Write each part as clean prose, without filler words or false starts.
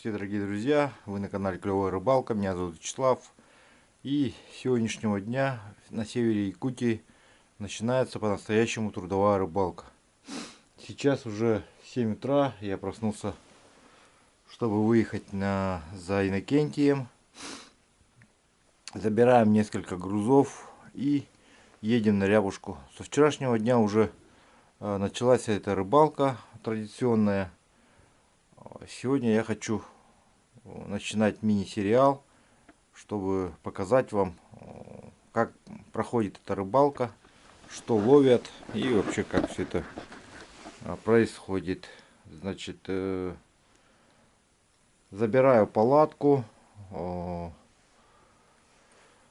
Здравствуйте, дорогие друзья! Вы на канале Клевая Рыбалка. Меня зовут Вячеслав. И с сегодняшнего дня на севере Якутии начинается по-настоящему трудовая рыбалка. Сейчас уже 7 утра. Я проснулся, чтобы выехать за Иннокентием. Забираем несколько грузов и едем на Рябушку. Со вчерашнего дня уже началась эта рыбалка традиционная. Сегодня я хочу начинать мини-сериал, чтобы показать вам, как проходит эта рыбалка, что ловят и вообще как все это происходит. Значит, забираю палатку.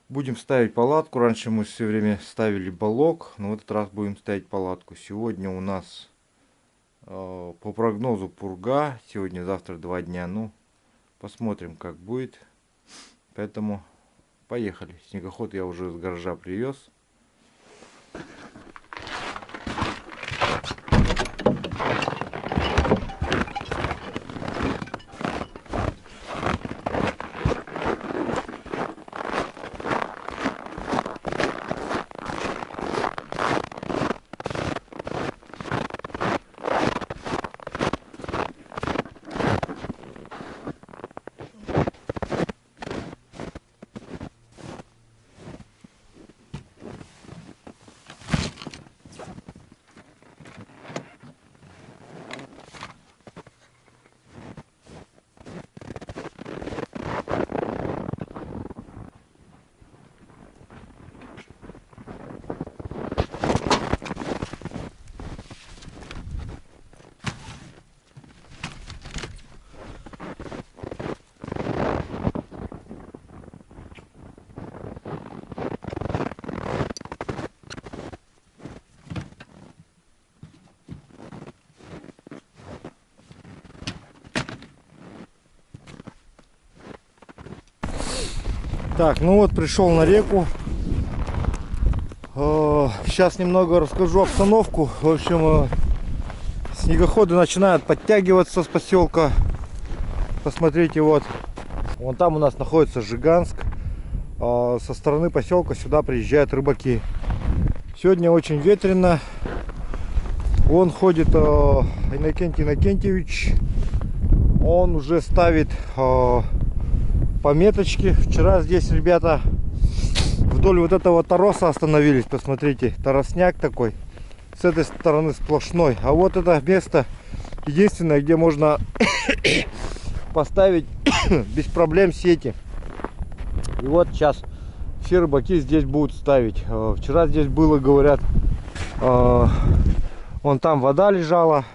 Будем ставить палатку. Раньше мы все время ставили балок, но в этот раз будем ставить палатку. Сегодня у нас по прогнозу пурга. Сегодня-завтра 2 дня. Ну, посмотрим, как будет. Поэтому поехали. Снегоход я уже с гаража привез. Так, ну вот пришел на реку. Сейчас немного расскажу обстановку. В общем, снегоходы начинают подтягиваться с поселка. Посмотрите, вот. Вон там у нас находится Жиганск. Со стороны поселка сюда приезжают рыбаки. Сегодня очень ветрено. Вон ходит Иннокентий Иннокентьевич. Он уже ставит пометочки. Вчера здесь ребята вдоль вот этого тороса остановились. Посмотрите, торосняк такой. С этой стороны сплошной. А вот это место единственное, где можно поставить без проблем сети. И вот сейчас все рыбаки здесь будут ставить. Вчера здесь было, говорят, вон там вода лежала.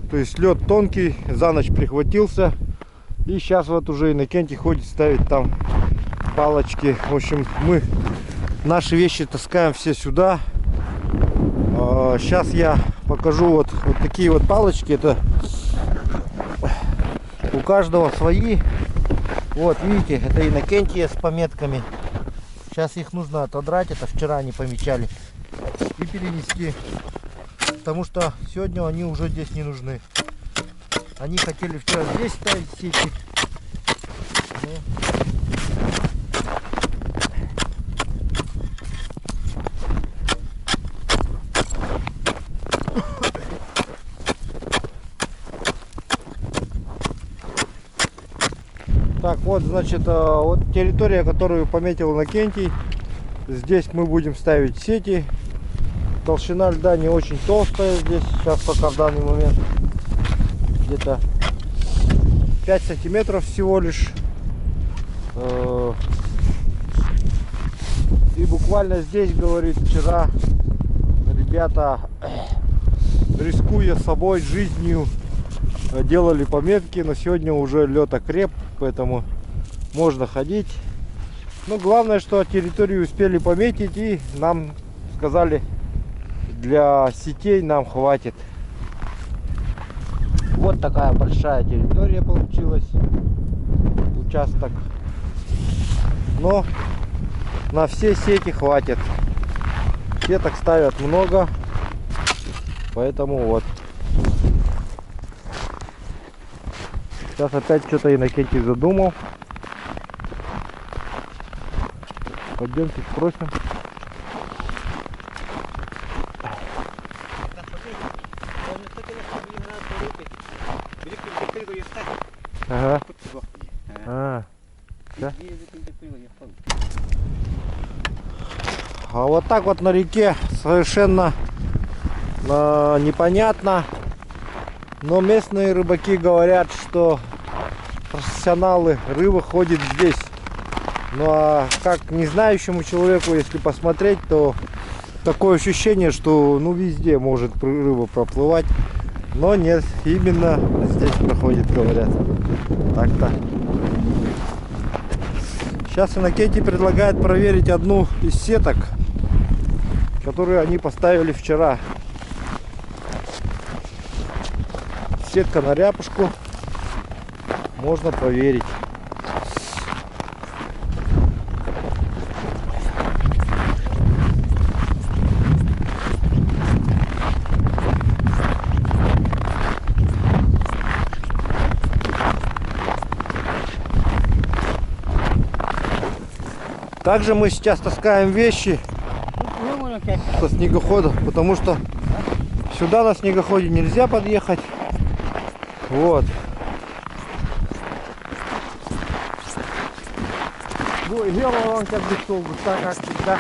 То есть лед тонкий, за ночь прихватился. И сейчас вот уже Иннокентий ходит, ставит там палочки. В общем, мы наши вещи таскаем все сюда. Сейчас я покажу вот такие вот палочки. Это у каждого свои. Вот, видите, это Иннокентия с пометками. Сейчас их нужно отодрать. Это вчера они помечали. И перенести. Потому что сегодня они уже здесь не нужны. Они хотели вчера здесь ставить сети. Так, вот, значит, вот территория, которую пометил Иннокентий. Здесь мы будем ставить сети. Толщина льда не очень толстая здесь. Сейчас пока в данный момент где-то 5 сантиметров всего лишь. И буквально здесь, говорит, вчера ребята, рискуя собой, жизнью, делали пометки. Но сегодня уже лед окреп, поэтому можно ходить. Но главное, что территорию успели пометить, и нам сказали, для сетей нам хватит. Вот такая большая территория получилась, участок. Но на все сети хватит. Сеток ставят много, поэтому вот Сейчас опять что-то Иннокентий задумал. Пойдемте спросим. Ага. Да? А вот так вот на реке совершенно непонятно. Но местные рыбаки говорят, что профессионалы рыбы ходят здесь. Ну а как не знающему человеку, если посмотреть, то такое ощущение, что ну везде может рыба проплывать. Но нет, именно здесь проходит, говорят. Так-то. Сейчас Иннокентий предлагает проверить одну из сеток, которые они поставили вчера. Сетка на ряпушку. Можно проверить. Также мы сейчас таскаем вещи со снегохода, потому что сюда на снегоходе нельзя подъехать. Вот. Делал он как бы стол, так как всегда.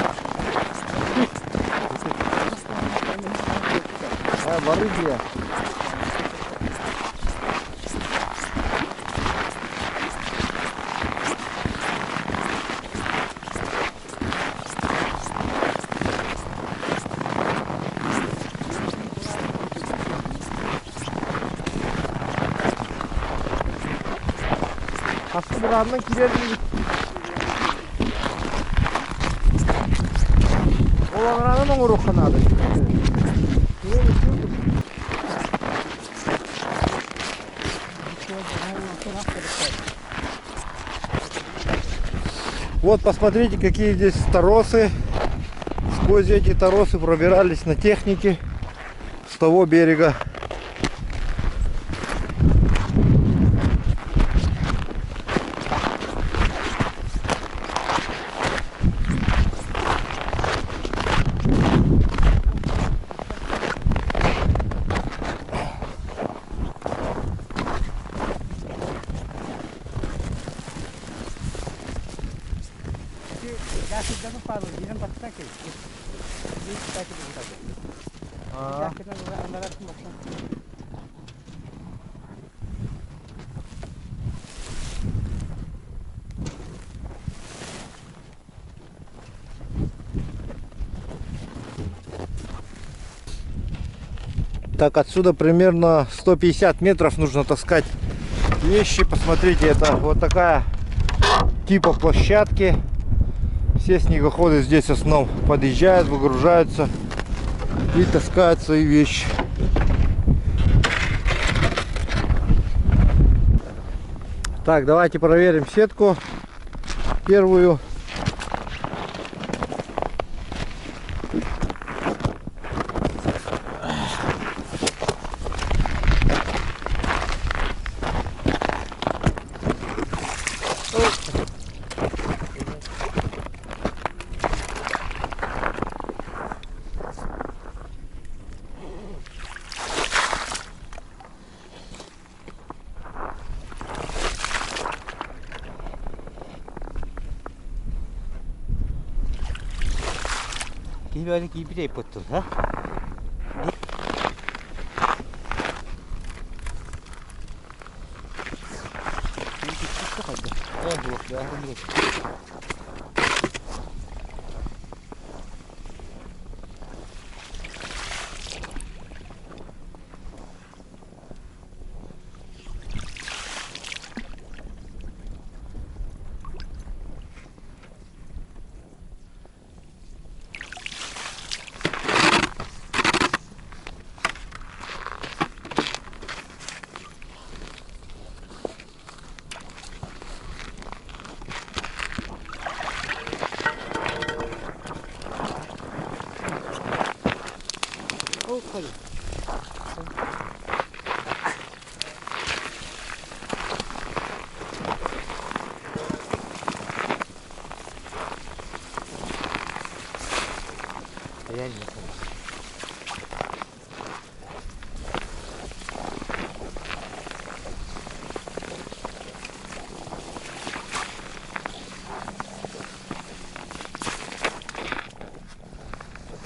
Барыги. Asıl kirerini olanlardan mı ruhanadı? Вот посмотрите, какие здесь торосы. Сквозь эти торосы пробирались на технике с того берега. Так, отсюда примерно 150 метров нужно таскать вещи. Посмотрите, это вот такая типа площадки. Все снегоходы здесь в основном подъезжают, выгружаются и таскают свои вещи. Так, давайте проверим сетку первую. Böyle gibi de yapıyorsun ha?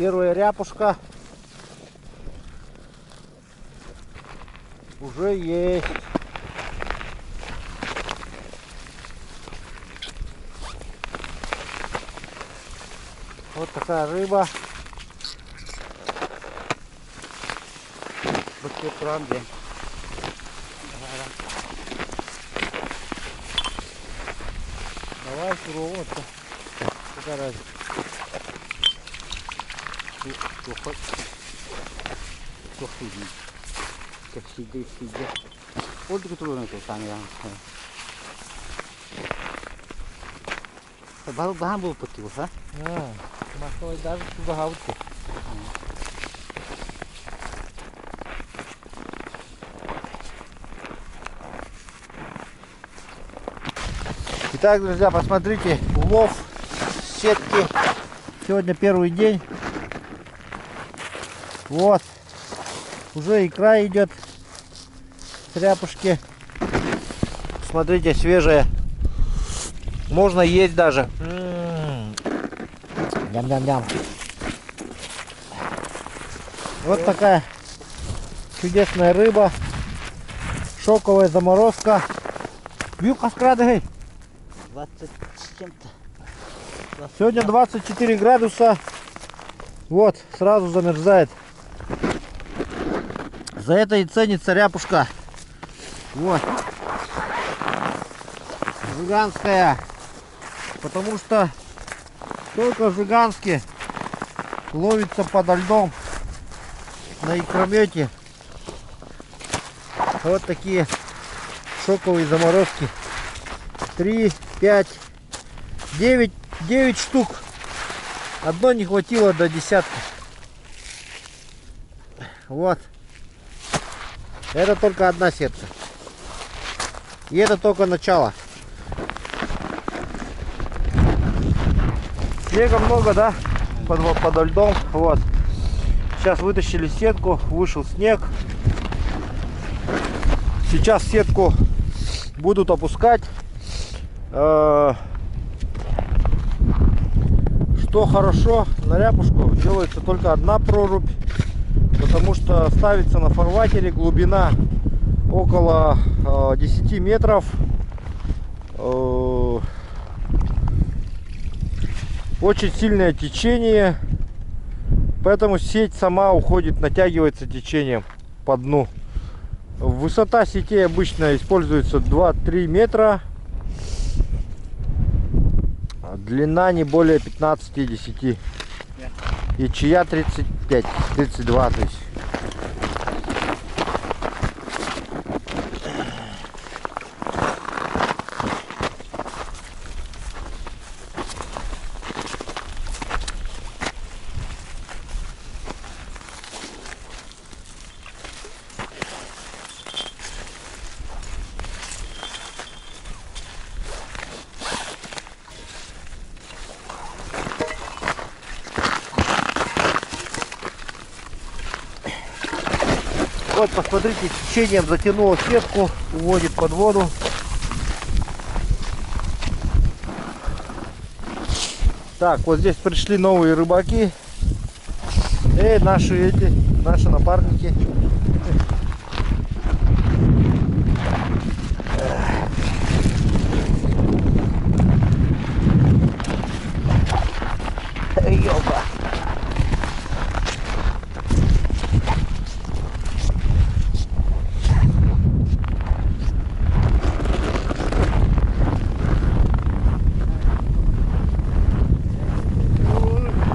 Первая ряпушка уже есть. Вот такая рыба. Бukit Ramden. Давай суроваться. Какая разница? Сидя. Вот это трудно тут там я. Bahan был потил, а? Маховой даже сюда гаутки. Итак, друзья, посмотрите, улов с сетки. Сегодня первый день. Вот. Уже икра идет с ряпушки. Смотрите, свежая. Можно есть даже. Ням-ням-ням. Вот такая чудесная рыба. Шоковая заморозка. Вилка с крадой. 20 с чем-то. Сегодня 24 градуса. Вот, сразу замерзает. За это и ценится ряпушка. Вот. Жиганская. Потому что только в Жиганске ловится подо льдом на икромете. Вот такие шоковые заморозки. 3, 5, 9 штук. Одно не хватило до десятка. Вот. Это только одна сетка. И это только начало. Снега много, да? Подо льдом. Вот. Сейчас вытащили сетку. Вышел снег. Сейчас сетку будут опускать. Что хорошо, на ряпушку делается только одна прорубь, потому что ставится на фарватере глубина около 10 метров. Очень сильное течение, поэтому сеть сама уходит, натягивается течением по дну. Высота сетей обычно используется 2-3 метра. Длина не более 15-10. И чья 35-32. То есть. Вот, посмотрите, течением затянуло сетку, уводит под воду. Так, вот здесь пришли новые рыбаки. Наши напарники. Ёба.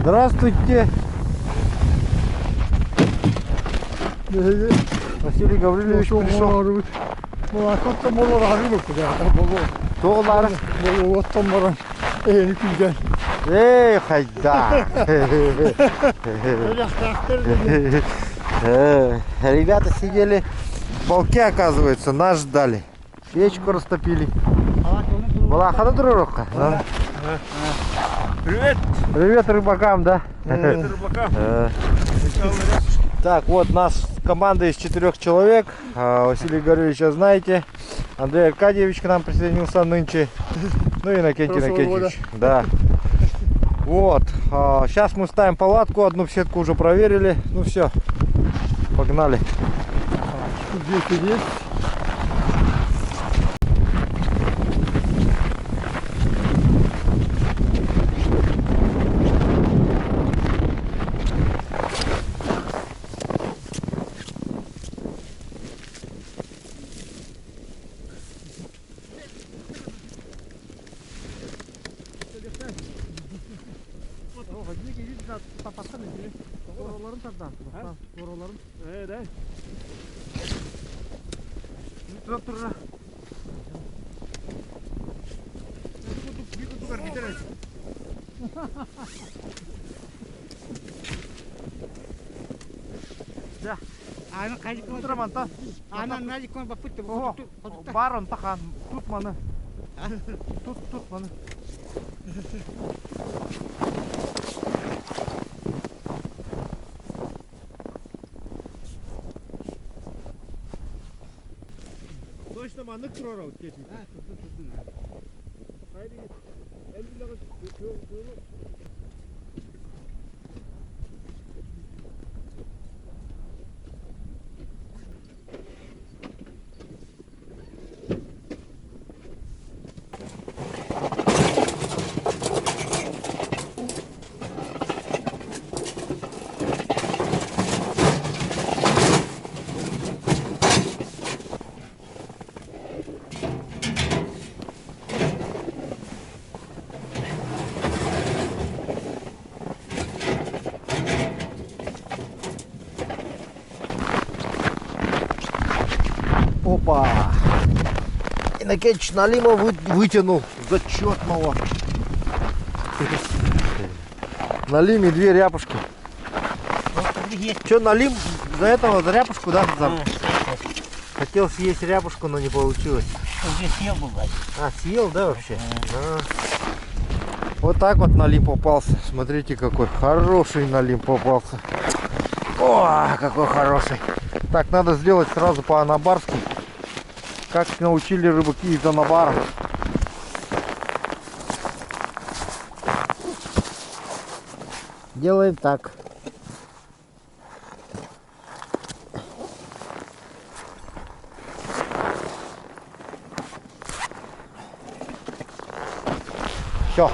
Здравствуйте. Василий Гаврилович пришел. Доллар. Эй, хайда. Ребята сидели в балке, оказывается, нас ждали. Печку растопили. Привет! Привет рыбакам, да? Привет рыбакам! Так, вот нас команда из 4 человек. Василий Гавриловича знаете. Андрей Аркадьевич к нам присоединился нынче. Ну и Иннокентий Иннокентьевич. Да. Вот, сейчас мы ставим палатку, одну сетку уже проверили. Ну все, погнали. Здесь и есть. Аны қайдық Тұраман та. Аны мәдік бапытты. Бар он тахан. Тут маны. Тут маны. Точно манık turara geçmiş. Haydi. Elbilaga Опа! Иннокентич Налима вытянул зачетного. На Лиме 2 ряпушки. Че, Налим за этого, за ряпушку, да? Хотел съесть ряпушку, но не получилось. Уже съел был, Вадик. Съел, да, вообще? Вот так вот Налим попался. Смотрите, какой хороший Налим попался. О, какой хороший. Так, надо сделать сразу по-анабарски. Как научили рыбаки из Анабара. Делаем так. Все.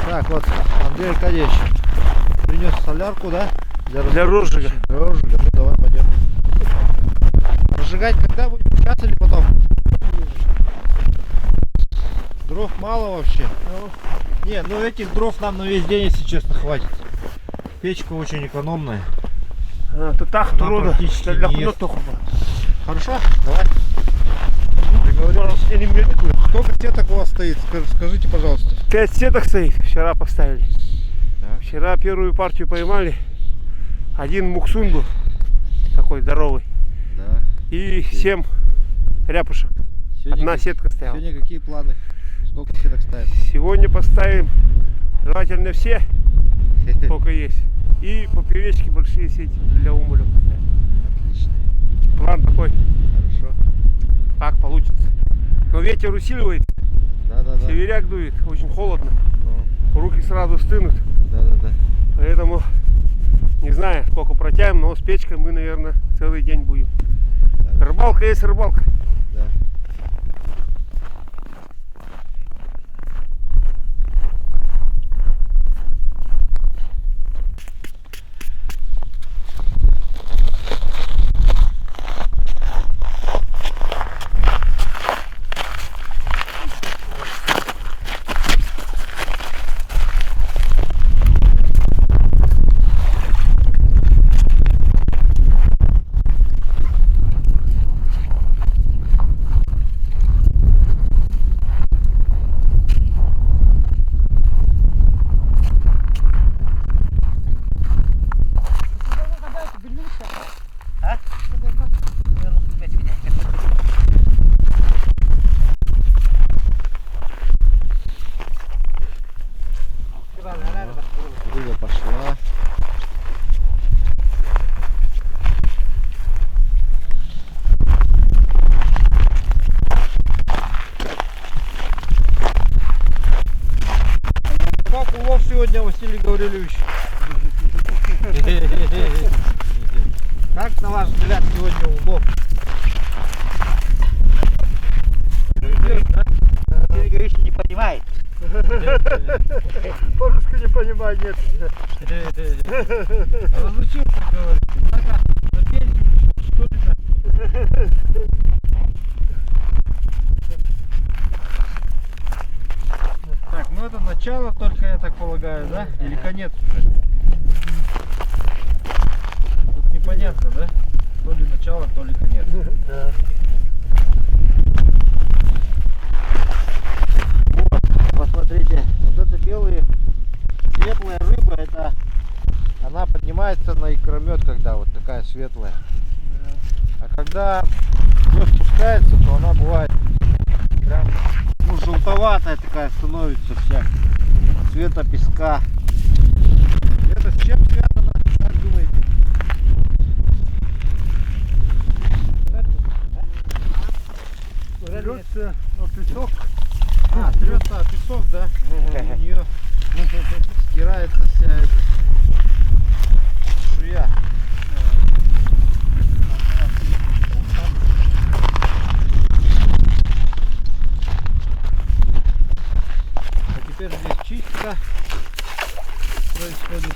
Так, вот Андрей Аркадьевич принес солярку, да? Для розжига. Для розжига. Ну давай пойдем. Разжигать когда будем? Сейчас или потом? Дров мало вообще. Не, ну этих дров нам на весь день, если честно, хватит. Печка очень экономная. Это так Она трудно. практически Для не ест. худоток. Хорошо? Давай. Договорились. Сколько сеток у вас стоит? Скажите, пожалуйста. 5 сеток стоит. Вчера поставили. Так. Вчера первую партию поймали. Один муксун был. Такой здоровый. Да. И 7 ряпушек. Одна сетка стояла. Сегодня какие планы? Сколько сеток ставим? Сегодня поставим желательно все, сколько есть. И поперечки большие сети для умуля поставим. Отлично. План такой, Хорошо. как получится. Но ветер усиливается, Да. северяк дует, очень холодно. Ну, Руки сразу стынут. да. Поэтому не знаю, сколько протянем, но с печкой мы, наверное, целый день будем. Рыбалка есть рыбалка. Да. Рыба пошла. Как улов сегодня, Василий Гаврилович? Как, на ваш взгляд, сегодня улов? Ты говоришь, не понимает. По-русски не понимаю, нет. Разучился, говорит. На пенсию, что ли так? Так, ну это начало только, я так полагаю, да? Или конец уже? Тут непонятно, да? То ли начало, то ли конец. Да. Посмотрите, вот это белые, светлая рыба, это она поднимается на икромет, когда вот такая светлая. А когда ее спускается, то она бывает прям, ну, желтоватая такая становится вся, цвета песка. Это с чем связано, как думаете? Трется песок. Трется о песок, да? У нее стирается вся эта чешуя. А теперь здесь чистка происходит.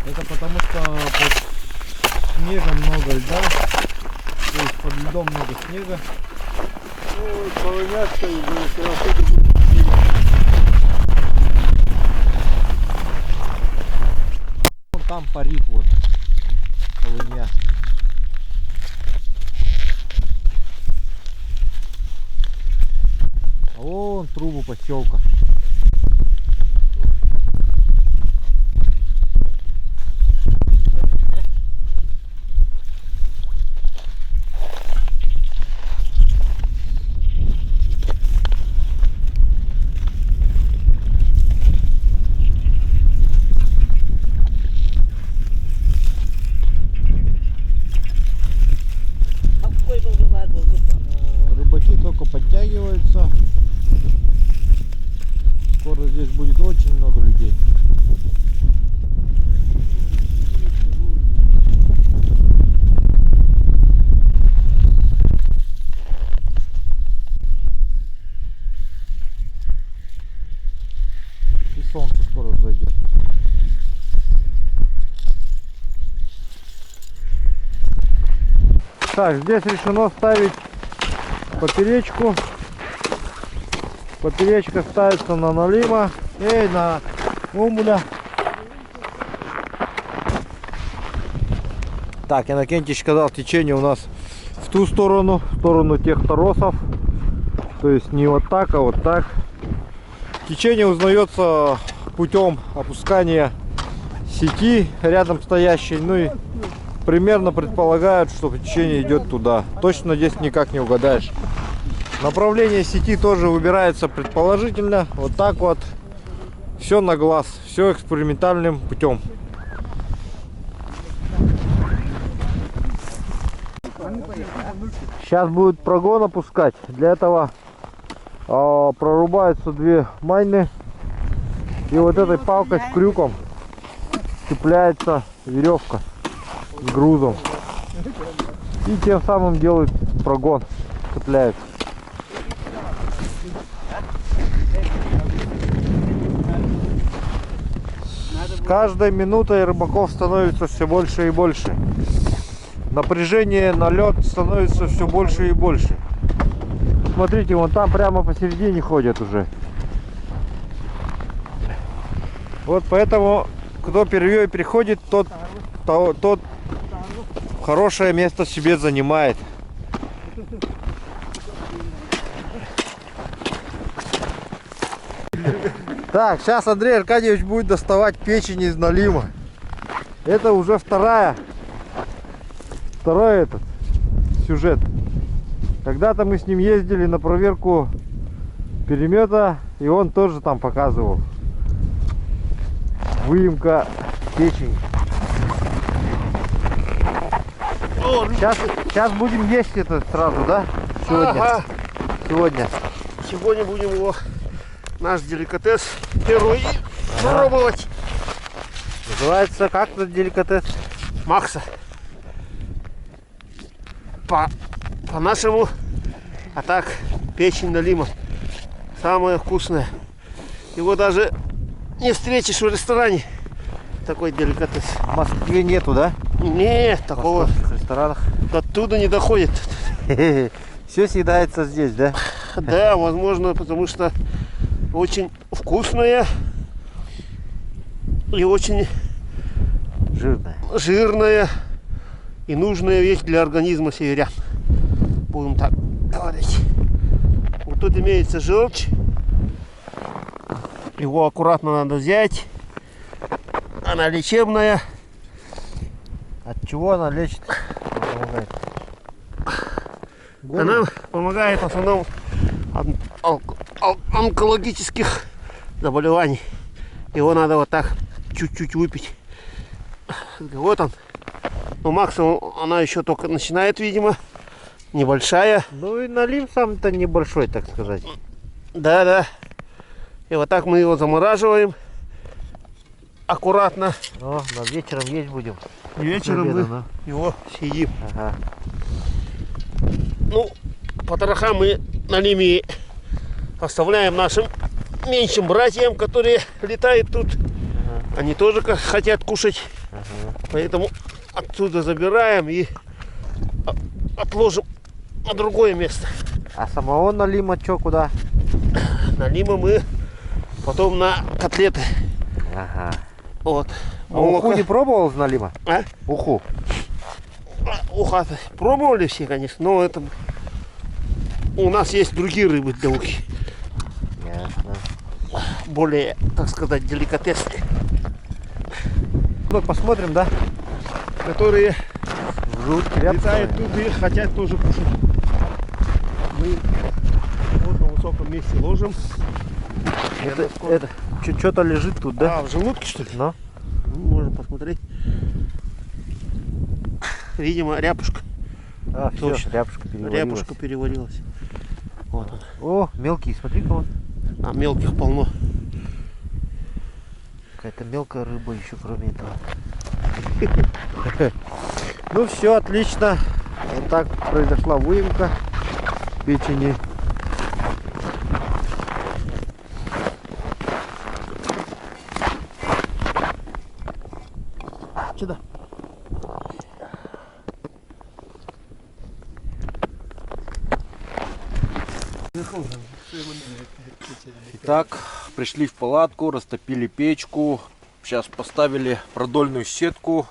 Это потому что под снегом много льда, то есть под льдом много снега. Ой, полынятся и будет. Вон там парит вот полыня. А вон трубу поселка. Рыбаки только подтягиваются. Скоро здесь будет очень много людей. И солнце скоро взойдет. Так, здесь решено ставить поперечку. Поперечка ставится на налима и на умуля. Так, Иннокентий сказал, течение у нас в ту сторону, в сторону тех торосов. То есть не вот так, а вот так. Течение узнается путем опускания сети рядом стоящей. Ну и примерно предполагают, что течение идет туда. Точно здесь никак не угадаешь. Направление сети тоже выбирается предположительно. Вот так вот. Все на глаз. Все экспериментальным путем. Сейчас будет прогон опускать. Для этого прорубаются две майны. И вот этой палкой с крюком цепляется веревка с грузом. И тем самым делают прогон. Цепляется. С каждой минутой рыбаков становится все больше и больше. Напряжение на лед становится все больше и больше. Смотрите, вон там прямо посередине ходят уже. Вот поэтому, кто первый приходит, тот хорошее место себе занимает. Так, сейчас Андрей Аркадьевич будет доставать печень из налима. Это уже второй этот сюжет. Когда-то мы с ним ездили на проверку перемета, и он тоже там показывал. Выемка печени. Сейчас будем есть это сразу, да? Сегодня. Ага. Сегодня будем его, наш деликатес, первый пробовать. Называется как этот деликатес? Макса. По-нашему, а так печень налима. Самая вкусная. Его даже не встретишь в ресторане. Такой деликатес. В Москве нету, да? Нет, такого. В ресторанах. Оттуда не доходит. Все съедается здесь, да? Да, возможно, потому что очень вкусная и очень жирная и нужная вещь для организма северян. Будем так говорить. Вот тут имеется желчь. Его аккуратно надо взять. Она лечебная. От чего она лечит? Помогает. Она помогает в основном от онкологических заболеваний. Его надо вот так чуть-чуть выпить. Вот он. У Макса она еще только начинает, видимо. Небольшая. Ну и налим сам-то небольшой, так сказать. Да. И вот так мы его замораживаем. Аккуратно. О, на вечером есть будем. Вечером мы его съедим. Ага. Ну, потроха мы на лиме оставляем нашим меньшим братьям, которые летают тут. Ага. Они тоже хотят кушать. Ага. Поэтому отсюда забираем и отложим на другое место. А самого налима что, куда? Налима мы потом на котлеты. Ага. Вот. А уху не пробовал с налима? А? Уху. Уха пробовали все, конечно, но это у нас есть другие рыбы для ухи. Ясно. Более, так сказать, деликатесные. Ну, посмотрим, да? Которые Жутко летают тут и хотят тоже кушать. Мы вот на высоком месте ложим. Это что-то лежит тут, да? А, в желудке, что ли? Ну. Можно посмотреть. Видимо, ряпушка. А, все, ряпушка переварилась. Ряпушка переварилась. Вот он. О, мелкий, смотри-ка вот. А мелких полно. Какая-то мелкая рыба еще, кроме этого. Ну все, отлично. Вот так произошла выемка печени. Сюда. Итак, пришли в палатку, растопили печку. Сейчас поставили продольную сетку.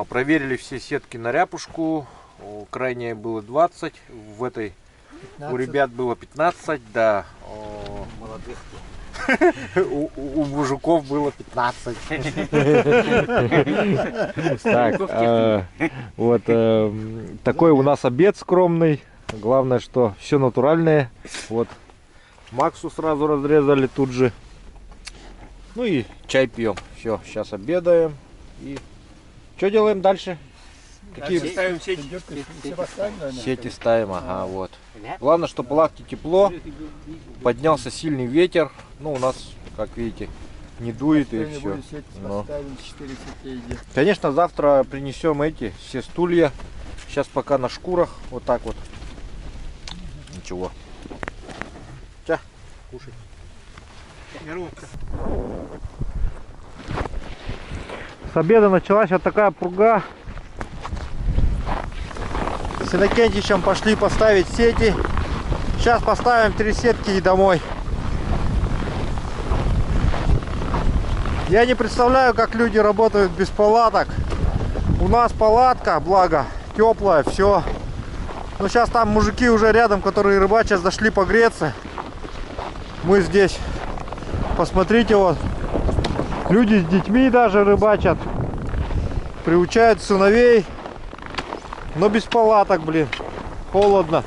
Проверили все сетки на ряпушку. Крайнее было 20. В этой 15. у ребят было 15, да. Молодых. У мужиков было 15. Так, вот такой у нас обед скромный. Главное, что все натуральное. Вот Максу сразу разрезали тут же. Ну и чай пьем. Все, сейчас обедаем. И что делаем дальше? Какие Ставим сеть. Все поставим, наверное? сети ставим? Ага, вот. Главное, что палатке тепло. Поднялся сильный ветер. Ну, у нас, как видите, не дует и все. Что-нибудь сеть Но. поставим, 4 сетей где. Конечно, завтра принесем эти все стулья. Сейчас пока на шкурах. Вот так вот. Ничего. Ча, кушай. С обеда началась вот такая пурга. С Иннокентичем пошли поставить сети. Сейчас поставим 3 сетки и домой. Я не представляю, как люди работают без палаток. У нас палатка, благо, теплая, все. Но сейчас там мужики уже рядом, которые рыбачат, зашли погреться. Мы здесь. Посмотрите, вот. Люди с детьми даже рыбачат. Приучают сыновей. Но без палаток, блин. Холодно.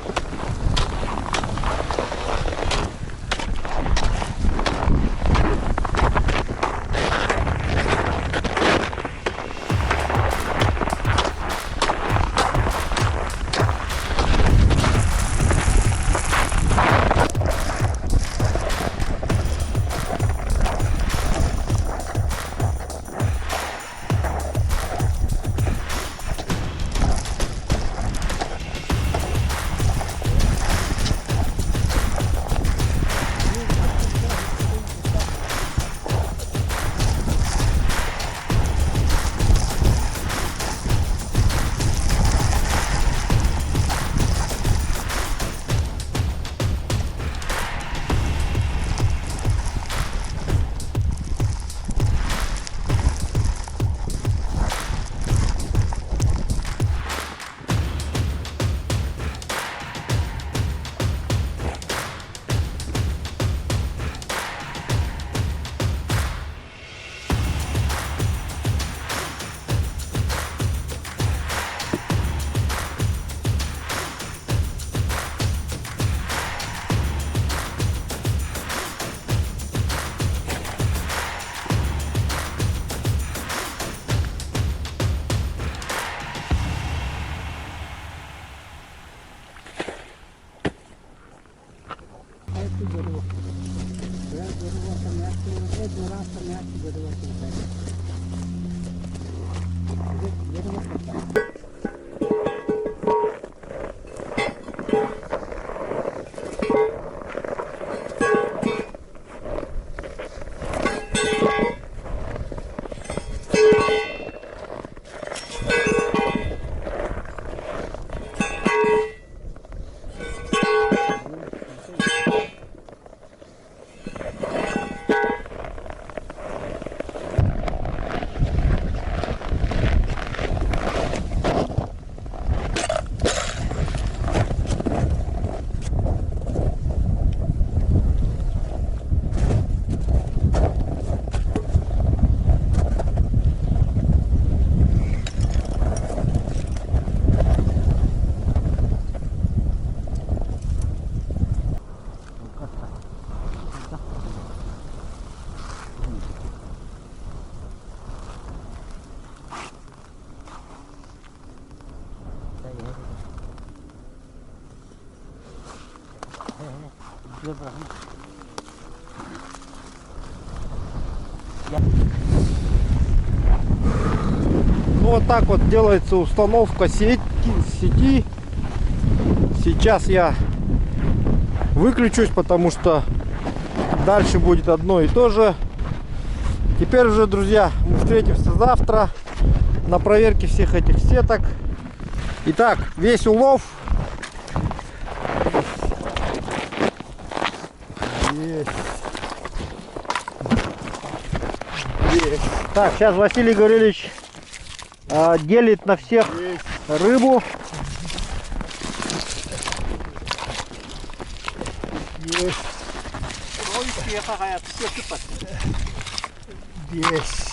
Ну вот так вот делается установка сети. Сейчас я выключусь, потому что дальше будет одно и то же. Теперь уже, друзья, мы встретимся завтра на проверке всех этих сеток. Итак, весь улов. Есть. Есть. Так, сейчас Василий Гаврилович делит на всех рыбу. Есть.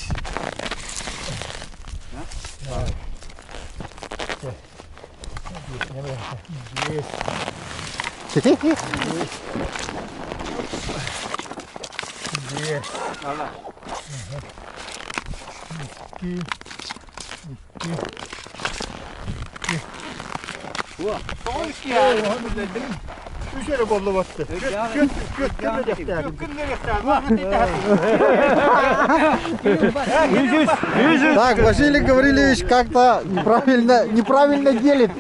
Düşeri bollu battı. Так, Василий Гаврилович как-то неправильно делит.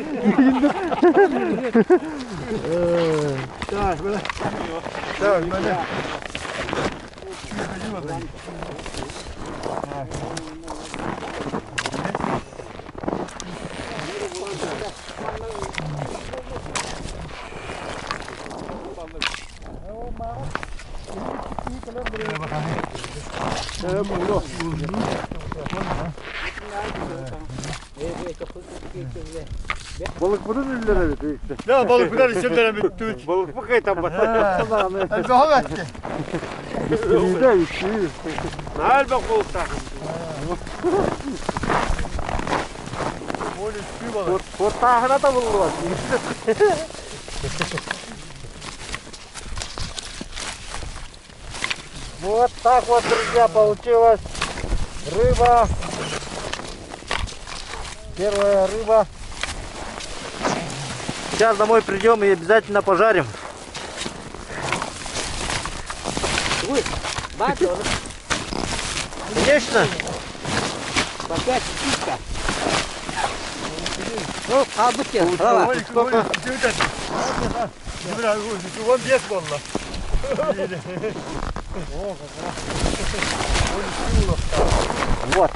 Balık bunun ünlüleri büyüktü. Ya balık bunlar içimden bitti. Balık bu kayıtan battı. Daha etti. İyi de iyi. Al bak balıkta. Portağına da bulurlar. Вот так вот, друзья, получилась рыба. Первая рыба. Сейчас домой придем и обязательно пожарим. Конечно. Ну, а будьте, лава. Вон без вон. Вот.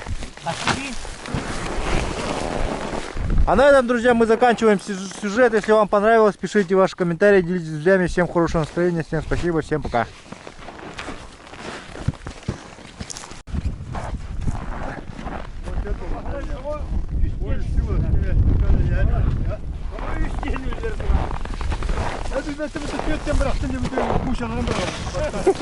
А на этом, друзья, мы заканчиваем сюжет. Если вам понравилось, пишите ваши комментарии, делитесь с друзьями. Всем хорошего настроения, всем спасибо, всем пока. Hadi ben seni tutuyorum bıraktım diye bu kuşalarını bıraktım.